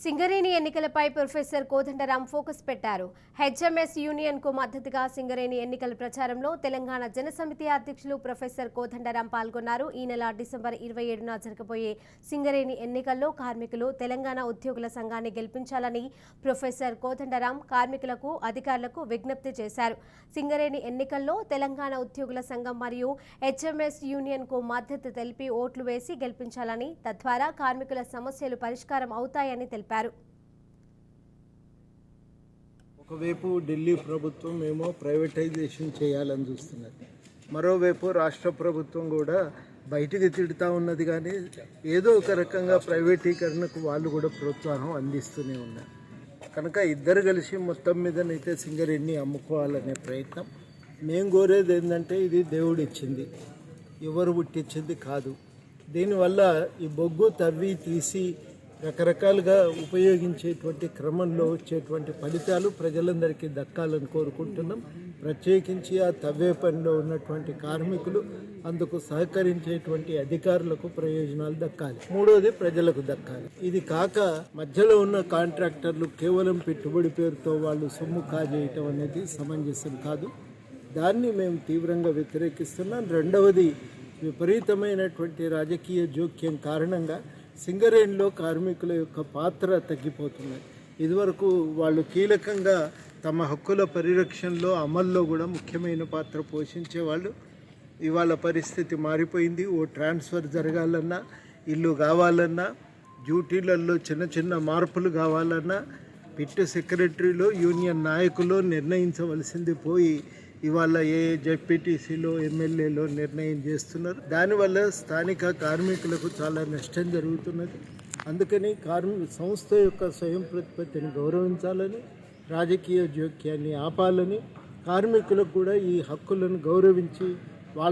సింగరేణి ఎన్నికలపై professor Kodandaram focus పెట్టారు. HMS union కు మద్దతుగా సింగరేణి ఎన్నికల ప్రచారంలో తెలంగాణ జనసమితి అధ్యక్షులు ప్రొఫెసర్ కోదండరాం పాల్గొన్నారు. ఈ నెల డిసెంబర్ 27న జరగబోయే సింగరేణి ఎన్నికల్లో కార్మికులు తెలంగాణ ఉద్యోగుల సంఘాన్ని గెలిపించాలని ప్రొఫెసర్ కోదండరాం కార్మికులకు, అధికారులకు విజ్ఞప్తి చేశారు. సింగరేణి ఎన్నికల్లో తెలంగాణ ఉద్యోగుల సంఘం మరియు హెచ్ఎంఎస్ యూనియన్ కు మద్దతు తెలిపి ఓట్లు వేసి గెలిపించాలని, తద్వారా కార్మికుల సమస్యలు పరిష్కారం అవుతాయని తెలిపారు. ఒకవైపు ఢిల్లీ ప్రభుత్వం ఏమో ప్రైవేటైజేషన్ చేయాలని చూస్తున్నది, మరోవైపు రాష్ట్ర ప్రభుత్వం కూడా బయటికి తిడుతూ ఉన్నది. కానీ ఏదో ఒక రకంగా ప్రైవేటీకరణకు వాళ్ళు కూడా ప్రోత్సాహం అందిస్తూనే ఉన్నారు. కనుక ఇద్దరు కలిసి మొత్తం మీదనైతే సింగరేణిని అమ్ముకోవాలనే ప్రయత్నం. మేము కోరేది ఏంటంటే, ఇది దేవుడు ఇచ్చింది, ఎవరు పుట్టించింది కాదు. దీనివల్ల ఈ బొగ్గు తవ్వి తీసి రకరకాలుగా ఉపయోగించేటువంటి క్రమంలో వచ్చేటువంటి ఫలితాలు ప్రజలందరికీ దక్కాలని కోరుకుంటున్నాం. ప్రత్యేకించి ఆ తవ్వే పనిలో ఉన్నటువంటి కార్మికులు, అందుకు సహకరించేటువంటి అధికారులకు ప్రయోజనాలు దక్కాలి. మూడోది ప్రజలకు దక్కాలి. ఇది కాక మధ్యలో ఉన్న కాంట్రాక్టర్లు కేవలం పెట్టుబడి పేరుతో వాళ్ళు సొమ్ము కాజేయటం అనేది సమంజసం కాదు. దాన్ని మేము తీవ్రంగా వ్యతిరేకిస్తున్నాం. రెండవది, విపరీతమైనటువంటి రాజకీయ జోక్యం కారణంగా సింగరేణిలో కార్మికుల యొక్క పాత్ర తగ్గిపోతున్నది. ఇదివరకు వాళ్ళు కీలకంగా తమ హక్కుల పరిరక్షణలో, అమల్లో కూడా ముఖ్యమైన పాత్ర పోషించేవాళ్ళు. ఇవాళ పరిస్థితి మారిపోయింది. ఓ ట్రాన్స్ఫర్ జరగాలన్నా, ఇల్లు కావాలన్నా, డ్యూటీలలో చిన్న చిన్న మార్పులు కావాలన్నా పిట్టు సెక్రటరీలో, యూనియన్ నాయకులు నిర్ణయించవలసింది పోయి ఇవాళ జెడ్పీటీసీలో, ఎమ్మెల్యేలో నిర్ణయం చేస్తున్నారు. దానివల్ల స్థానిక కార్మికులకు చాలా నష్టం జరుగుతున్నది. అందుకని సంస్థ యొక్క స్వయం ప్రతిపత్తిని గౌరవించాలని, రాజకీయ జోక్యాన్ని ఆపాలని, కార్మికులకు కూడా ఈ హక్కులను గౌరవించి